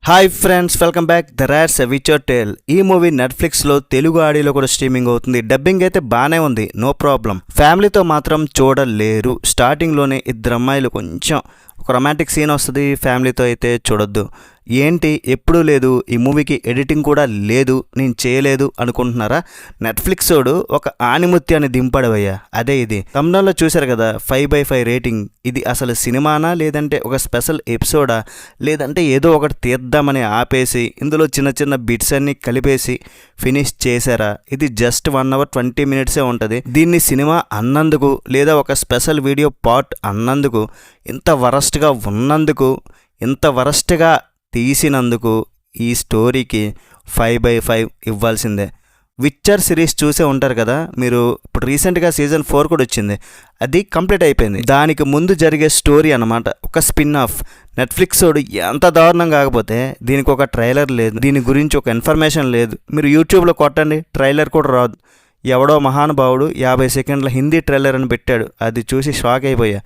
Hi friends, welcome back. The rats a witcher tale. ఈ movie నెట్ఫ్లిక్స్లో తెలుగు ఆడియోలో కూడా స్ట్రీమింగ్ అవుతుంది. డబ్బింగ్ అయితే బాగానే ఉంది, నో ప్రాబ్లం. ఫ్యామిలీతో మాత్రం చూడలేరు. స్టార్టింగ్లోనే ఇద్దరు అమ్మాయిలు కొంచెం ఒక రొమాంటిక్ సీన్ వస్తుంది, ఫ్యామిలీతో అయితే చూడొద్దు. ఏంటి ఎప్పుడూ లేదు, ఈ మూవీకి ఎడిటింగ్ కూడా లేదు, నేను చేయలేదు అనుకుంటున్నారా? నెట్ఫ్లిక్స్ వాడు ఒక ఆనిముత్యాన్ని దింపడవయ్యా, అదే ఇది. తమిళంలో చూశారు కదా, 5/5 రేటింగ్. ఇది అసలు సినిమానా, లేదంటే ఒక స్పెషల్ ఎపిసోడా, లేదంటే ఏదో ఒకటి తీద్దామని ఆపేసి ఇందులో చిన్న చిన్న బిట్స్ అన్ని కలిపేసి ఫినిష్ చేశారా? ఇది జస్ట్ 1 hour 20 minutes ఉంటుంది. దీన్ని సినిమా అన్నందుకు, లేదా ఒక స్పెషల్ వీడియో పార్ట్ అన్నందుకు, ఇంత వరస్ట్గా ఉన్నందుకు, ఇంత వరస్ట్గా తీసినందుకు ఈ స్టోరీకి 5/5 ఇవ్వాల్సిందే. విచ్చర్ సిరీస్ చూసే ఉంటారు కదా మీరు. ఇప్పుడు రీసెంట్గా సీజన్ 4 కూడా వచ్చింది, అది కంప్లీట్ అయిపోయింది. దానికి ముందు జరిగే స్టోరీ అన్నమాట, ఒక స్పిన్ ఆఫ్. నెట్ఫ్లిక్స్ వాడు ఎంత దారుణం కాకపోతే దీనికి ఒక ట్రైలర్ లేదు, దీని గురించి ఒక ఇన్ఫర్మేషన్ లేదు. మీరు యూట్యూబ్లో కొట్టండి, ట్రైలర్ కూడా రాదు. ఎవడో మహానుభావుడు 50 సెకండ్ల హిందీ ట్రైలర్ అని పెట్టాడు, అది చూసి షాక్ అయిపోయా.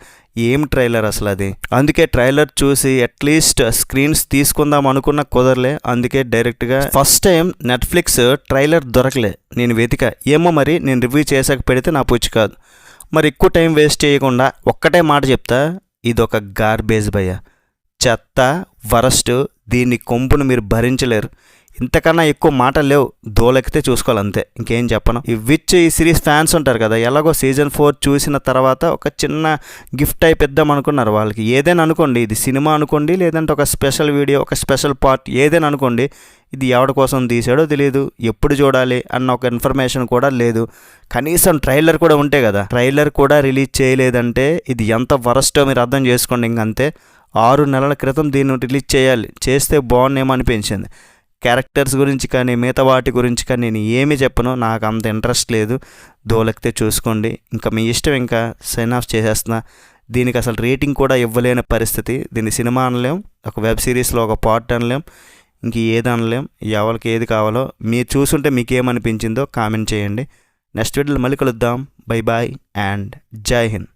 ఏం ట్రైలర్ అసలు అది? అందుకే ట్రైలర్ చూసి అట్లీస్ట్ స్క్రీన్స్ తీసుకుందాం అనుకున్న కుదరలే. అందుకే డైరెక్ట్గా ఫస్ట్ టైం నెట్ఫ్లిక్స్ ట్రైలర్ దొరకలే, నేను వెతికా. ఏమో మరి నేను రివ్యూ చేసాక పెడితే నా పుచ్చి కాదు. మరి ఎక్కువ టైం వేస్ట్ చేయకుండా ఒక్కటే మాట చెప్తా, ఇదొక గార్బేజ్ భయ్య, చెత్త, వరస్ట్. దీన్ని కొంపును మీరు భరించలేరు. ఇంతకన్నా ఎక్కువ మాటలు లేవు, దోలెక్కితే చూసుకోవాలి అంతే, ఇంకేం చెప్పను. ఈ సిరీస్ ఫ్యాన్స్ ఉంటారు కదా, ఎలాగో సీజన్ 4 చూసిన తర్వాత ఒక చిన్న గిఫ్ట్ టైప్ ఇద్దాం అనుకున్నారు వాళ్ళకి. ఏదైనా అనుకోండి, ఇది సినిమా అనుకోండి, లేదంటే ఒక స్పెషల్ వీడియో, ఒక స్పెషల్ పార్ట్, ఏదైనా అనుకోండి. ఇది ఎవరి కోసం తీసాడో తెలియదు, ఎప్పుడు చూడాలి అన్న ఒక ఇన్ఫర్మేషన్ కూడా లేదు. కనీసం ట్రైలర్ కూడా ఉంటే కదా. ట్రైలర్ కూడా రిలీజ్ చేయలేదంటే ఇది ఎంత వరస్టో మీరు అర్థం చేసుకోండి. ఇంకంతే. 6 నెలల క్రితం దీన్ని రిలీజ్ చేయాలి, చేస్తే బాగుండేమో అనిపించింది. క్యారెక్టర్స్ గురించి కానీ మిగతా వాటి గురించి కానీ నేను ఏమీ చెప్పను, నాకు అంత ఇంట్రెస్ట్ లేదు. దోలెక్కితే చూసుకోండి, ఇంకా మీ ఇష్టం. ఇంకా సైన్ ఆఫ్ చేసేస్తున్నా. దీనికి అసలు రేటింగ్ కూడా ఇవ్వలేని పరిస్థితి. దీన్ని సినిమా అనలేం, ఒక వెబ్ సిరీస్లో ఒక పార్ట్ అనలేం, ఇంక ఏది అనలేం. ఎవరికి ఏది కావాలో మీరు చూసుంటే మీకు ఏమనిపించిందో కామెంట్ చేయండి. నెక్స్ట్ వీడియోలో మళ్ళీ కలుద్దాం. బై బాయ్ అండ్ జై హింద్.